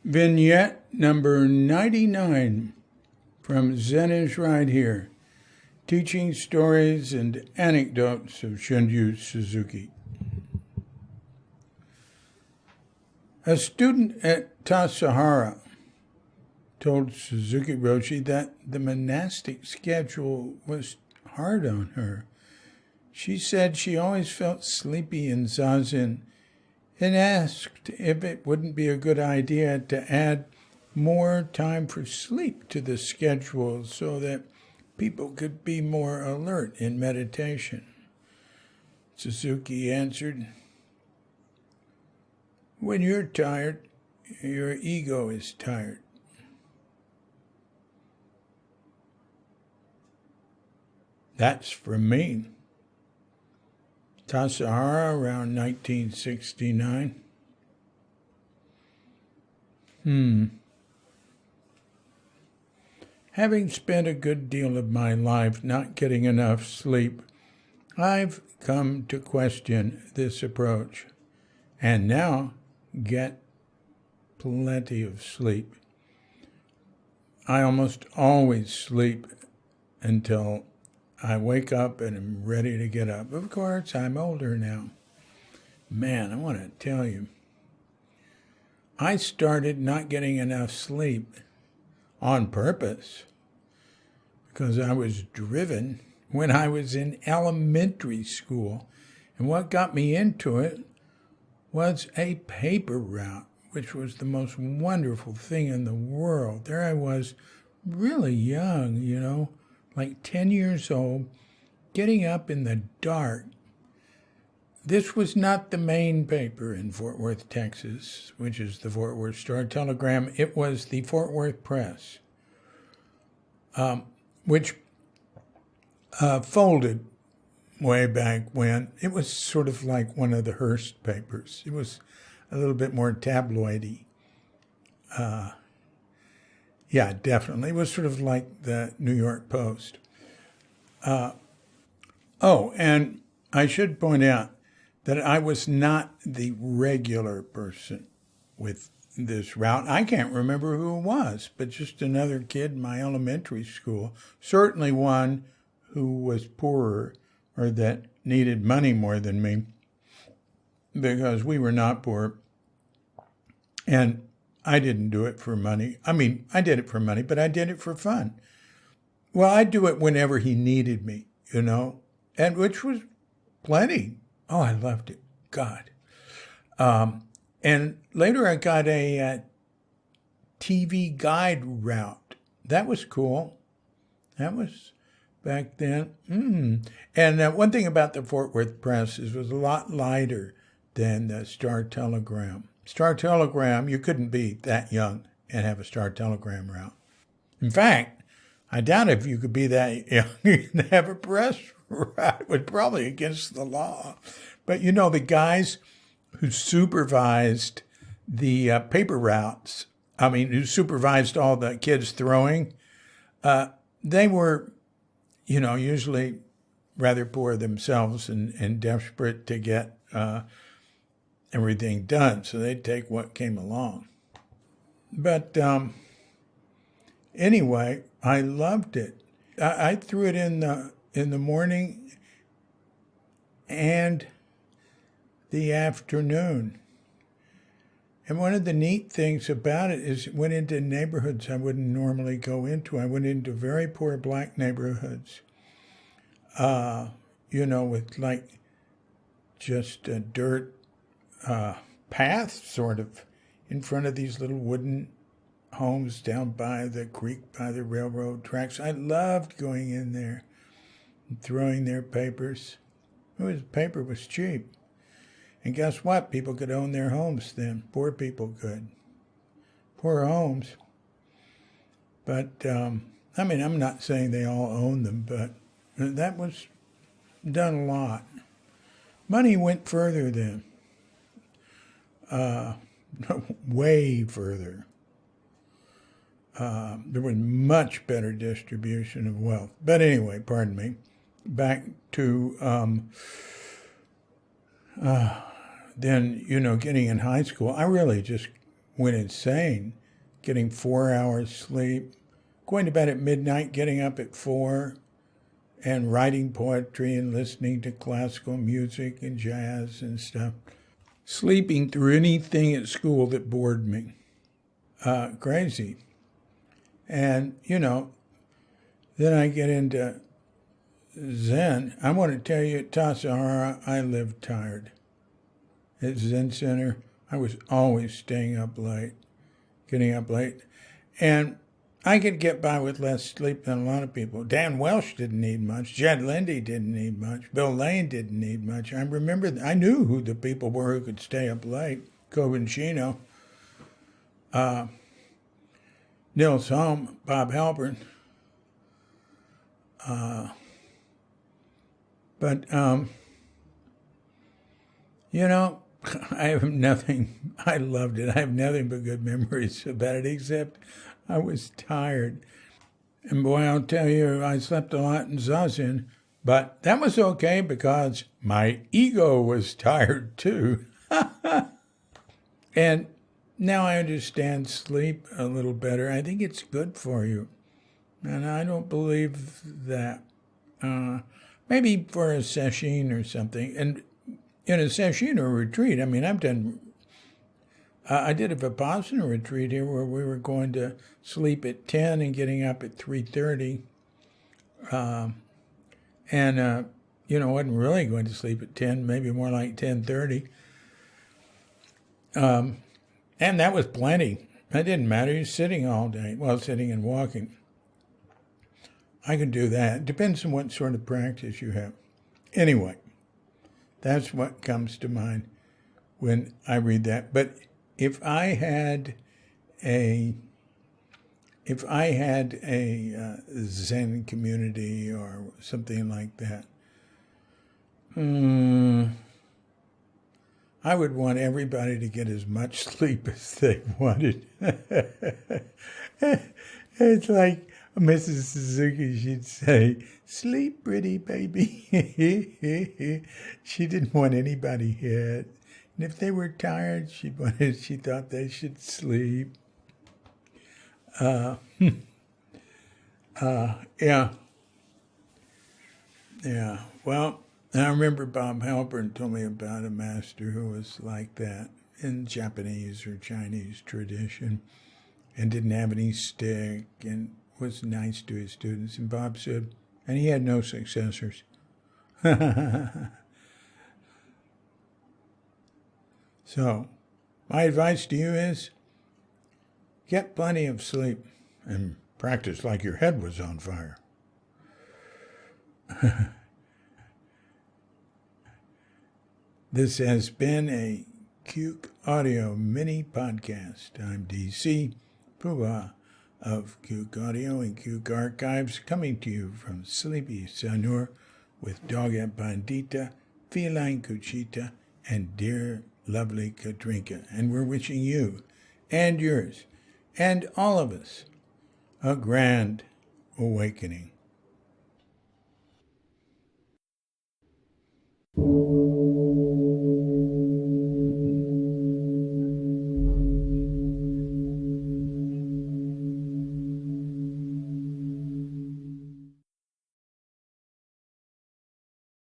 Vignette number 99 from Zen Is Right Here, Teaching Stories and Anecdotes of Shunryu Suzuki. A student at Tassajara told Suzuki Roshi that the monastic schedule was hard on her. She said she always felt sleepy in zazen and asked if it wouldn't be a good idea to add more time for sleep to the schedule so that people could be more alert in meditation. Suzuki answered, "When you're tired, your ego is tired." That's from me. Tassajara, around 1969. Having spent a good deal of my life not getting enough sleep, I've come to question this approach, and now get plenty of sleep. I almost always sleep until I wake up and am ready to get up. Of course, I'm older now. Man, I want to tell you, I started not getting enough sleep on purpose because I was driven when I was in elementary school. And what got me into it was a paper route, which was the most wonderful thing in the world. There I was, really young, like 10 years old, getting up in the dark. This was not the main paper in Fort Worth, Texas, which is the Fort Worth Star-Telegram. It was the Fort Worth Press, which folded way back when. It was sort of like one of the Hearst papers. It was a little bit more tabloidy. Yeah, definitely. It was sort of like the New York Post. And I should point out that I was not the regular person with this route. I can't remember who it was, but just another kid in my elementary school, certainly one who was poorer or that needed money more than me, because we were not poor. And I didn't do it for money. I mean, I did it for money, but I did it for fun. Well, I'd do it whenever he needed me, and which was plenty. Oh, I loved it. God. And later I got a TV guide route. That was cool. That was back then. And one thing about the Fort Worth Press is it was a lot lighter than the Star-Telegram. Star-Telegram, you couldn't be that young and have a Star-Telegram route. In fact, I doubt if you could be that young and have a press route. It was probably against the law. But the guys who supervised the paper routes, who supervised all the kids throwing, they were, usually rather poor themselves and desperate to get everything done, so they'd take what came along. But anyway, I loved it. I threw it in the morning and the afternoon. And one of the neat things about it is it went into neighborhoods I wouldn't normally go into. I went into very poor black neighborhoods, with like just a dirt path sort of in front of these little wooden homes down by the creek, by the railroad tracks. I loved going in there and throwing their papers. Paper was cheap. And guess what? People could own their homes then. Poor people could. Poor homes. But, I'm not saying they all own them, but that was done a lot. Money went further then. Way further. There was much better distribution of wealth. But anyway, pardon me. Back to then, getting in high school. I really just when it's sane, getting 4 hours sleep, going to bed at midnight, getting up at 4, and writing poetry and listening to classical music and jazz and stuff. Sleeping through anything at school that bored me. Crazy. And, then I get into Zen. I want to tell you, at Tassajara, I lived tired. At Zen Center, I was always staying up late, getting up late. And I could get by with less sleep than a lot of people. Dan Welsh didn't need much. Jed Lindy didn't need much. Bill Lane didn't need much. I knew who the people were who could stay up late. Covincino, Nils Holm, Bob Halpern. But I have nothing, I loved it. I have nothing but good memories about it, except I was tired. And boy, I'll tell you, I slept a lot in Zazen, but that was okay because my ego was tired too. And now I understand sleep a little better. I think it's good for you. And I don't believe that. Maybe for a session or something. And in a session or retreat, I did a Vipassana retreat here where we were going to sleep at 10 and getting up at 3:30. Wasn't really going to sleep at 10, maybe more like 10:30. And that was plenty. That didn't matter. You're sitting all day. Well, sitting and walking. I can do that. Depends on what sort of practice you have. Anyway, that's what comes to mind when I read that. But if I had a Zen community or something like that, I would want everybody to get as much sleep as they wanted. It's like Mrs. Suzuki, she'd say, "Sleep, pretty baby." She didn't want anybody hit. And if they were tired, she thought they should sleep. Yeah. Well, I remember Bob Halpern told me about a master who was like that in Japanese or Chinese tradition and didn't have any stick and was nice to his students. And Bob said, and he had no successors. So, my advice to you is get plenty of sleep and practice like your head was on fire. This has been a Cuke Audio mini podcast. I'm DC Puba of Cuke Audio and Cuke Archives, coming to you from Sleepy Sanur with Doga Bandita, Feline Cuchita, and dear lovely Katrinka. And we're wishing you and yours and all of us a grand awakening.